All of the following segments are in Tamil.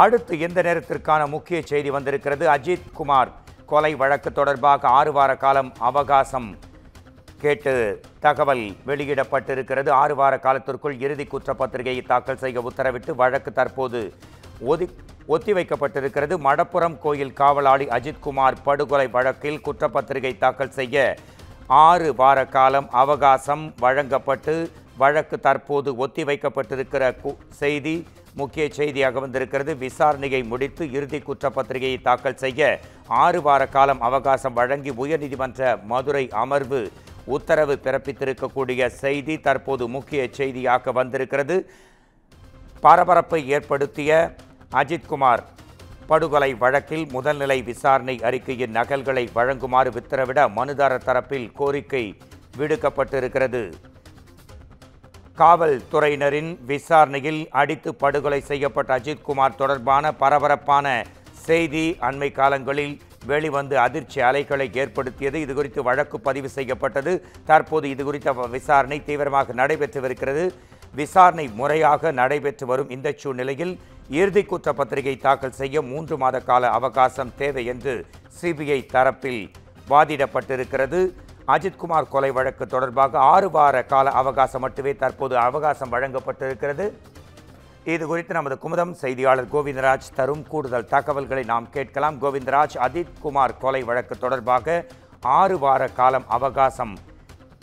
அடுத்து எந்த நேரத்திற்கான முக்கிய செய்தி வந்திருக்கிறது. அஜித் குமார் கொலை வழக்கு தொடர்பாக 6 வார காலம் அவகாசம் கேட்டு தகவல் வெளியிடப்பட்டிருக்கிறது. 6 வார காலத்திற்குள் இறுதி குற்றப்பத்திரிகையை தாக்கல் செய்ய உத்தரவிட்டு வழக்கு தற்போது ஒத்திவைக்கப்பட்டிருக்கிறது. மடப்புரம் கோயில் காவலாளி அஜித் குமார் படுகொலை வழக்கில் குற்றப்பத்திரிகை தாக்கல் செய்ய 6 வார காலம் அவகாசம் வழங்கப்பட்டு வழக்கு தற்போது ஒத்திவைக்கப்பட்டிருக்கிற செய்தி முக்கிய செய்தியாக வந்திருக்கிறது. விசாரணையை முடித்து இறுதி குற்றப்பத்திரிகையை தாக்கல் செய்ய 6 வார காலம் அவகாசம் வழங்கி உயர்நீதிமன்ற மதுரை அமர்வு உத்தரவு பிறப்பித்திருக்கக்கூடிய செய்தி தற்போது முக்கிய செய்தியாக வந்திருக்கிறது. பரபரப்பை ஏற்படுத்திய அஜித்குமார் படுகொலை வழக்கில் முதல்நிலை விசாரணை அறிக்கையின் நகல்களை வழங்குமாறு உத்தரவிட மனுதாரர் தரப்பில் கோரிக்கை விடுக்கப்பட்டிருக்கிறது. காவல்துறையினரின் விசாரணையில் அடித்து படுகொலை செய்யப்பட்ட அஜித்குமார் தொடர்பான பரபரப்பான செய்தி அண்மை காலங்களில் வெளிவந்து அதிர்ச்சி அலைகளை ஏற்படுத்தியது. இதுகுறித்து வழக்கு பதிவு செய்யப்பட்டது. தற்போது இதுகுறித்த விசாரணை தீவிரமாக நடைபெற்று வருகிறது. விசாரணை முறையாக நடைபெற்று வரும் இந்த சூழ்நிலையில் இறுதி குற்றப்பத்திரிகை தாக்கல் செய்ய 3 மாத கால அவகாசம் தேவை என்று சிபிஐ தரப்பில் வாதிடப்பட்டிருக்கிறது. அஜித்குமார் கொலை வழக்கு தொடர்பாக 6 வார கால அவகாசம் மட்டுமே தற்போது அவகாசம் வழங்கப்பட்டிருக்கிறது. இது குறித்து நமது குமுதம் செய்தியாளர் கோவிந்தராஜ் தரும் கூடுதல் தகவல்களை நாம் கேட்கலாம். கோவிந்தராஜ், அஜித்குமார் கொலை வழக்கு தொடர்பாக 6 வார காலம் அவகாசம்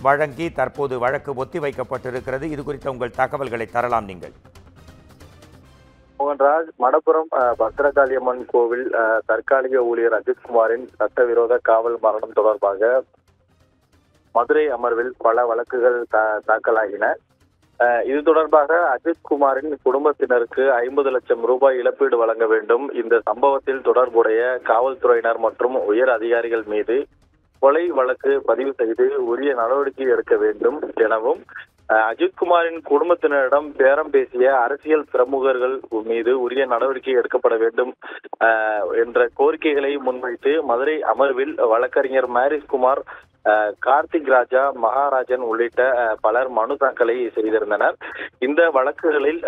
வழங்கி தற்போது வழக்கு ஒத்திவைக்கப்பட்டிருக்கிறது. இது குறித்த உங்கள் தகவல்களை தரலாம் நீங்கள். மோகன்ராஜ், மடப்புரம் பத்ரகாளியம்மன் கோவில் தற்காலிக ஊழியர் அஜித்குமாரின் சட்டவிரோத காவல் மரணம் தொடர்பாக மதுரை அமர்வில் பல வழக்குகள் தாக்கலாகின. இது தொடர்பாக அஜித்குமாரின் குடும்பத்தினருக்கு 50 லட்சம் ரூபாய் இழப்பீடு வழங்க வேண்டும், இந்த சம்பவத்தில் தொடர்புடைய காவல்துறையினர் மற்றும் உயர் அதிகாரிகள் மீது கொலை வழக்கு பதிவு செய்து உரிய நடவடிக்கை எடுக்க வேண்டும் எனவும், அஜித்குமாரின் குடும்பத்தினரிடம் பேரம் பேசிய அரசியல் பிரமுகர்கள் மீது உரிய நடவடிக்கை எடுக்கப்பட வேண்டும் என்ற கோரிக்கைகளை முன்வைத்து மதுரை அமர்வில் வழக்கறிஞர் மாரிஸ்குமார், கார்த்திக் ராஜா, மகாராஜன் உள்ளிட்ட பலர் மனு தாக்கலை செய்திருந்தனர். இந்த வழக்குகளில்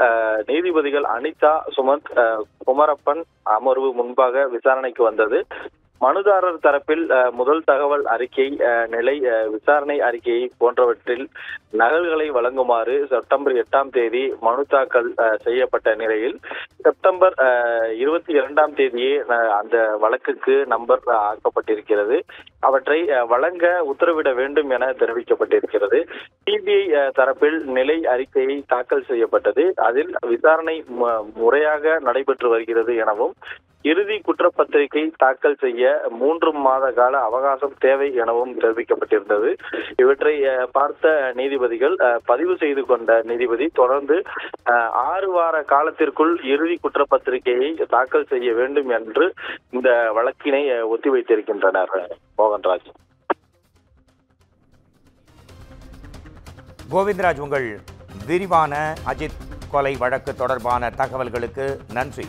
நீதிபதிகள் அனிதா, சுமந்த், குமரப்பன் அமர்வு முன்பாக விசாரணைக்கு வந்தது. மனுதாரர் தரப்பில் முதல் தகவல் அறிக்கை, நிலை விசாரணை அறிக்கை போன்றவற்றில் நகல்களை வழங்குமாறு செப்டம்பர் 8ஆம் தேதி மனு தாக்கல் செய்யப்பட்ட நிலையில் செப்டம்பர் 22ஆம் தேதியே அந்த வழக்குக்கு நம்பர் ஆக்கப்பட்டிருக்கிறது. அவற்றை வழங்க உத்தரவிட வேண்டும் என தெரிவிக்கப்பட்டிருக்கிறது. சிபிஐ தரப்பில் நிலை அறிக்கையை தாக்கல் செய்யப்பட்டது. அதில் விசாரணை முறையாக நடைபெற்று வருகிறது எனவும், இறுதி குற்றப்பத்திரிகை தாக்கல் செய்ய 3 மாத கால அவகாசம் தேவை எனவும் தெரிவிக்கப்பட்டிருந்தது. இவற்றை பார்த்த நீதிபதிகள், பதிவு செய்து கொண்ட நீதிபதி தொடர்ந்து 6 வார காலத்திற்குள் இறுதி குற்றப்பத்திரிகையை தாக்கல் செய்ய வேண்டும் என்று இந்த வழக்கினை ஒத்திவைத்திருக்கின்றனர். மோகன்ராஜ். கோவிந்தராஜ், உங்கள் விரிவான அஜித் கொலை வழக்கு தொடர்பான தகவல்களுக்கு நன்றி.